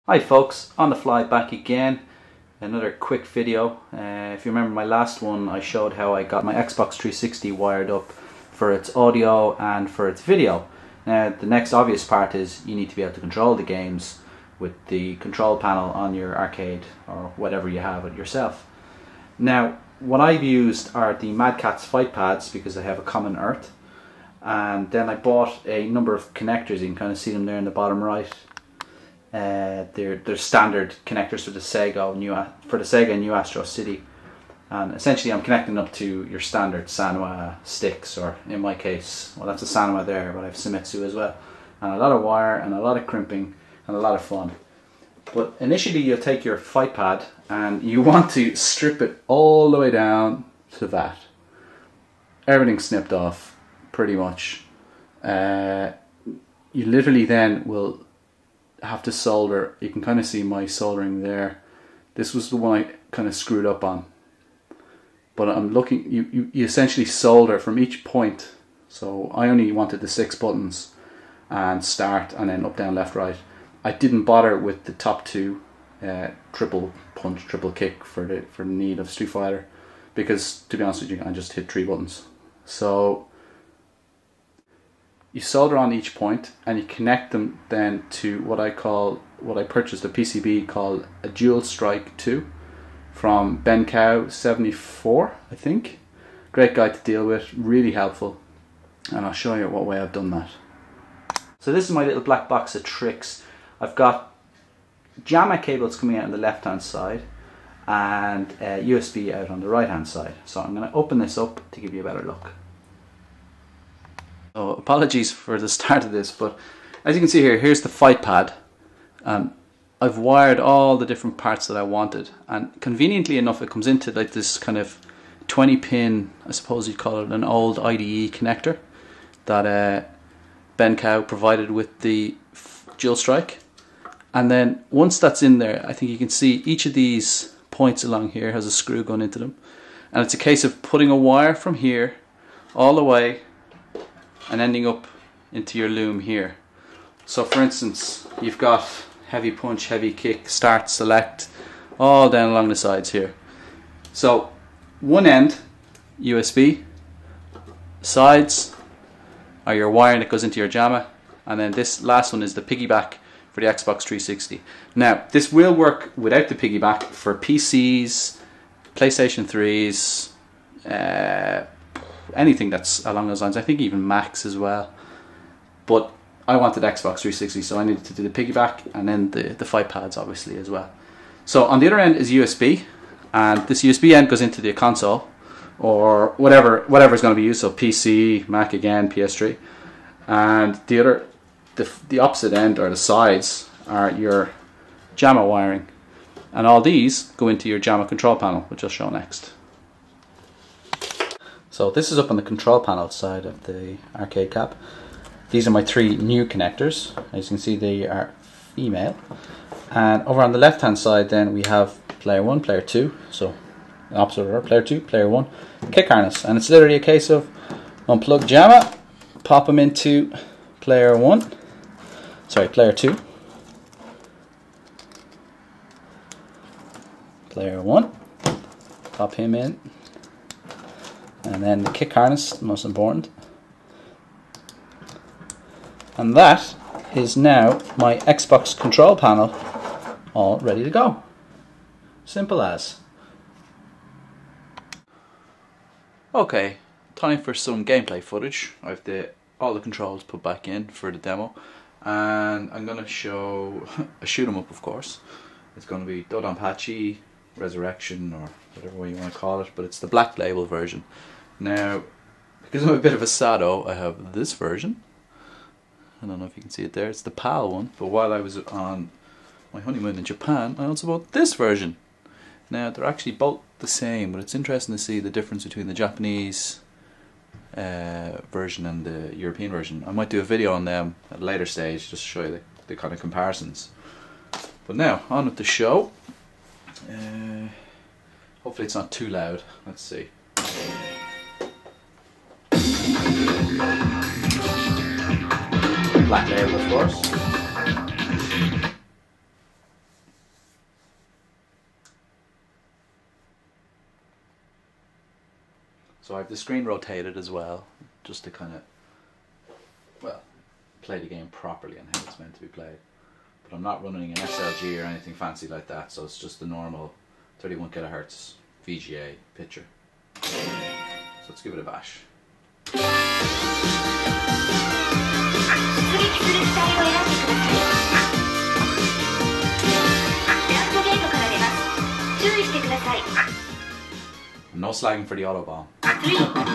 Hi folks, on the fly back again, another quick video. If you remember my last one, I showed how I got my Xbox 360 wired up for its audio and for its video. Now the next obvious part is you need to be able to control the games with the control panel on your arcade or whatever you have it yourself. Now what I've used are the Mad Catz fight pads because they have a common earth, and then I bought a number of connectors. You can kind of see them there in the bottom right. They're standard connectors for the Sega and new Astro City, and essentially I'm connecting up to your standard Sanwa sticks, or in my case, well, that's a Sanwa there, but I have Seimitsu as well, and a lot of wire and a lot of crimping and a lot of fun. But initially you'll take your fight pad and you want to strip it all the way down to that. Everything's snipped off pretty much. You literally then will have to solder. You can kind of see my soldering there. This was the one I kind of screwed up on, but I'm looking, you essentially solder from each point. So I only wanted the 6 buttons and start and then up, down, left, right. I didn't bother with the top two, triple punch, triple kick for the need of Street Fighter, because to be honest with you I just hit 3 buttons. So you solder on each point and you connect them then to what I purchased a PCB called a Dual Strike 2 from XBOX360, I think. Great guy to deal with, really helpful, and I'll show you what way I've done that. So this is my little black box of tricks. I've got JAMA cables coming out on the left hand side and USB out on the right hand side. So I'm going to open this up to give you a better look. So apologies for the start of this, but as you can see here, here's the fight pad. I've wired all the different parts that I wanted, and conveniently enough it comes into like this kind of 20 pin, I suppose you'd call it an old IDE connector that XBOX provided with the Dual Strike. And then once that's in there, I think you can see each of these points along here has a screw going into them, and it's a case of putting a wire from here all the way and ending up into your loom here. So for instance, you've got heavy punch, heavy kick, start, select, all down along the sides here. So one end USB, sides are your wiring that goes into your JAMA, and then this last one is the piggyback for the Xbox 360. Now this will work without the piggyback for PCs, PlayStation 3s, anything that's along those lines. I think even Macs as well, but I wanted Xbox 360, so I needed to do the piggyback and then the fight pads obviously as well. So on the other end is USB, and this USB end goes into the console or whatever is going to be used, so PC, Mac again, PS3, and the opposite end or the sides are your JAMA wiring, and all these go into your JAMA control panel, which I'll show next. So this is up on the control panel side of the arcade cap. These are my 3 new connectors. As you can see, they are female. And over on the left hand side then we have player 1, player 2. So in opposite order, player 2, player 1, kick harness. And it's literally a case of unplug JAMA, pop them into player 2. Player 1, pop him in. And then the kick harness, most important. And that is now my Xbox control panel all ready to go. Simple as. Okay, time for some gameplay footage. I have all the controls put back in for the demo, and I'm going to show a shoot 'em up, of course. It's going to be Dodonpachi Resurrection, or whatever way you want to call it, but it's the black label version. Now, because I'm a bit of a sado, I have this version. I don't know if you can see it there, it's the PAL one, but while I was on my honeymoon in Japan, I also bought this version. Now, they're actually both the same, but it's interesting to see the difference between the Japanese version and the European version. I might do a video on them at a later stage, just to show you the kind of comparisons. But now, on with the show. Hopefully it's not too loud. Let's see. Black label, of course. So I have the screen rotated as well, just to kind of, well, play the game properly and how it's meant to be played. But I'm not running an SLG or anything fancy like that, so it's just the normal 31 kilohertz VGA picture. So let's give it a bash. No slagging for the auto bomb. 3, 2, 1.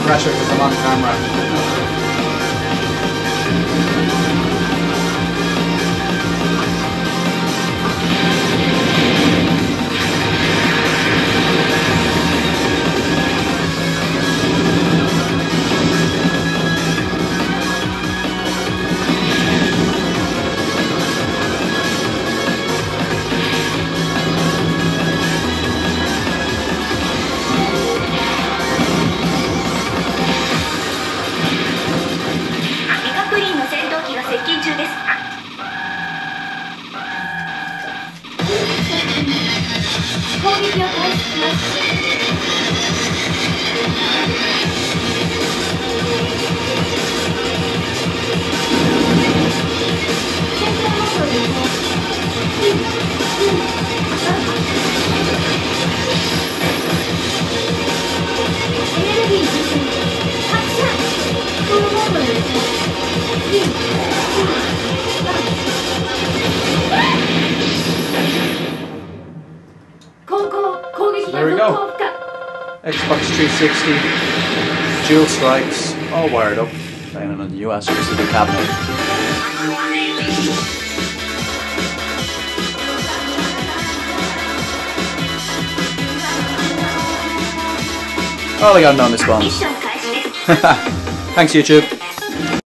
Pressure because I'm on camera. There we go. Xbox 360, dual strikes, all wired up, playing on the US specific cabinet. All I got on this one. Thanks YouTube.